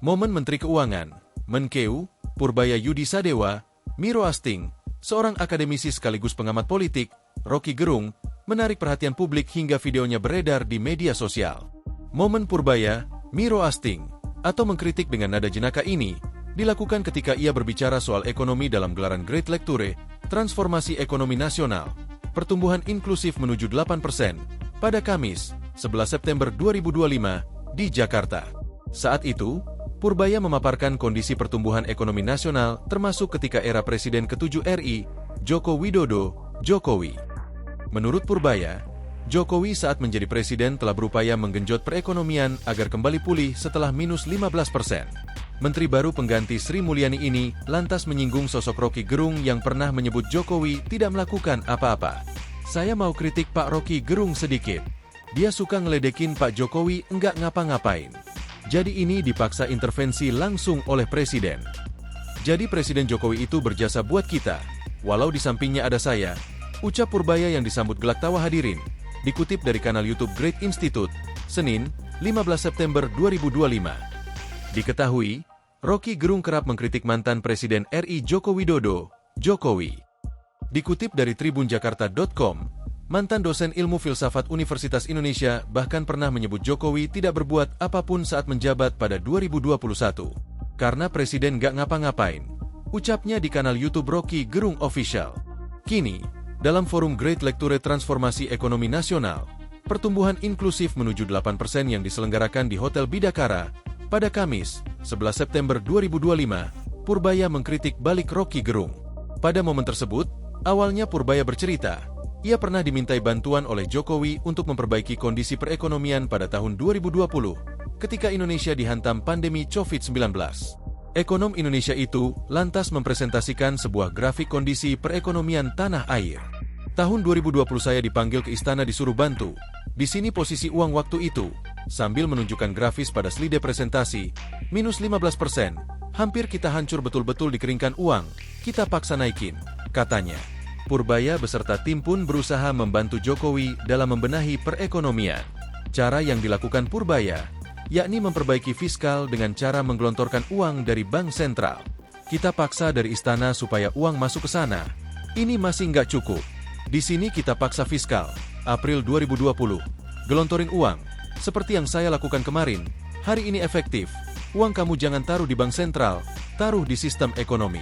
Momen Menteri Keuangan, Menkeu, Purbaya Yudi Sadewa, Miro Asting, seorang akademisi sekaligus pengamat politik, Rocky Gerung, menarik perhatian publik hingga videonya beredar di media sosial. Momen Purbaya, Miro Asting, atau mengkritik dengan nada jenaka ini, dilakukan ketika ia berbicara soal ekonomi dalam gelaran Great Lecture, Transformasi Ekonomi Nasional, Pertumbuhan Inklusif menuju 8%, pada Kamis, 11 September 2025, di Jakarta. Saat itu, Purbaya memaparkan kondisi pertumbuhan ekonomi nasional termasuk ketika era Presiden ke-7 RI, Joko Widodo, Jokowi. Menurut Purbaya, Jokowi saat menjadi presiden telah berupaya menggenjot perekonomian agar kembali pulih setelah minus 15%. Menteri baru pengganti Sri Mulyani ini lantas menyinggung sosok Rocky Gerung yang pernah menyebut Jokowi tidak melakukan apa-apa. Saya mau kritik Pak Rocky Gerung sedikit. Dia suka ngeledekin Pak Jokowi enggak ngapa-ngapain. Jadi ini dipaksa intervensi langsung oleh Presiden. Jadi Presiden Jokowi itu berjasa buat kita, walau di sampingnya ada saya, ucap Purbaya yang disambut gelak tawa hadirin, dikutip dari kanal YouTube Great Institute, Senin, 15 September 2025. Diketahui, Rocky Gerung kerap mengkritik mantan Presiden RI Joko Widodo, Jokowi. Dikutip dari tribunjakarta.com, mantan dosen ilmu filsafat Universitas Indonesia bahkan pernah menyebut Jokowi tidak berbuat apapun saat menjabat pada 2021. Karena Presiden gak ngapa-ngapain, ucapnya di kanal YouTube Rocky Gerung Official. Kini, dalam forum Great Lecture Transformasi Ekonomi Nasional, Pertumbuhan Inklusif menuju 8% yang diselenggarakan di Hotel Bidakara, pada Kamis, 11 September 2025, Purbaya mengkritik balik Rocky Gerung. Pada momen tersebut, awalnya Purbaya bercerita, ia pernah dimintai bantuan oleh Jokowi untuk memperbaiki kondisi perekonomian pada tahun 2020, ketika Indonesia dihantam pandemi COVID-19. Ekonom Indonesia itu lantas mempresentasikan sebuah grafik kondisi perekonomian tanah air. Tahun 2020 saya dipanggil ke istana disuruh bantu. Di sini posisi uang waktu itu, sambil menunjukkan grafis pada slide presentasi, minus 15%, hampir kita hancur betul-betul dikeringkan uang, kita paksa naikin, katanya. Purbaya beserta tim pun berusaha membantu Jokowi dalam membenahi perekonomian. Cara yang dilakukan Purbaya, yakni memperbaiki fiskal dengan cara menggelontorkan uang dari bank sentral. Kita paksa dari istana supaya uang masuk ke sana. Ini masih nggak cukup. Di sini kita paksa fiskal, April 2020, gelontorin uang, seperti yang saya lakukan kemarin, hari ini efektif, uang kamu jangan taruh di bank sentral, taruh di sistem ekonomi.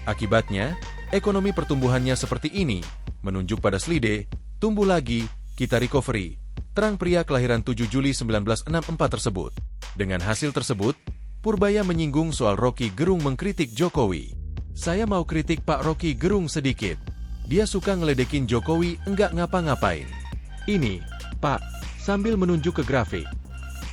Akibatnya, ekonomi pertumbuhannya seperti ini, menunjuk pada slide, tumbuh lagi, kita recovery, terang pria kelahiran 7 Juli 1964 tersebut. Dengan hasil tersebut, Purbaya menyinggung soal Rocky Gerung mengkritik Jokowi. Saya mau kritik Pak Rocky Gerung sedikit. Dia suka ngeledekin Jokowi enggak ngapa-ngapain. Ini, Pak, sambil menunjuk ke grafik.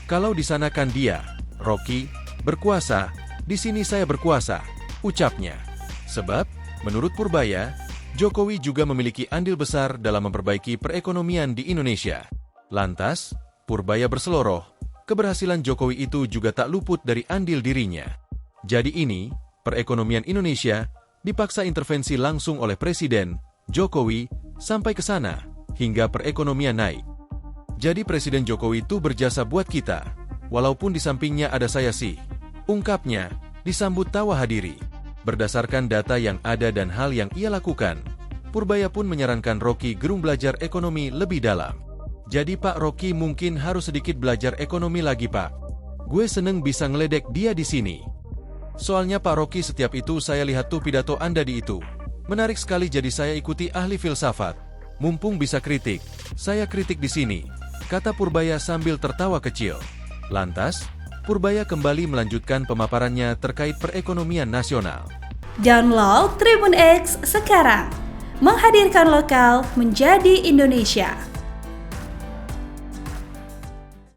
Kalau di sana kan dia, Rocky, berkuasa, di sini saya berkuasa, ucapnya. Sebab, menurut Purbaya, Jokowi juga memiliki andil besar dalam memperbaiki perekonomian di Indonesia. Lantas, Purbaya berseloroh, keberhasilan Jokowi itu juga tak luput dari andil dirinya. Jadi ini, perekonomian Indonesia dipaksa intervensi langsung oleh Presiden Jokowi sampai ke sana, hingga perekonomian naik. Jadi Presiden Jokowi itu berjasa buat kita, walaupun di sampingnya ada saya sih, ungkapnya, disambut tawa hadiri. Berdasarkan data yang ada dan hal yang ia lakukan, Purbaya pun menyarankan Rocky Gerung belajar ekonomi lebih dalam. Jadi Pak Rocky mungkin harus sedikit belajar ekonomi lagi Pak. Gue seneng bisa ngeledek dia di sini. Soalnya Pak Rocky setiap itu saya lihat tuh pidato Anda di itu. Menarik sekali jadi saya ikuti ahli filsafat. Mumpung bisa kritik, saya kritik di sini, kata Purbaya sambil tertawa kecil. Lantas, Purbaya kembali melanjutkan pemaparannya terkait perekonomian nasional. Download Tribun X sekarang, menghadirkan lokal menjadi Indonesia.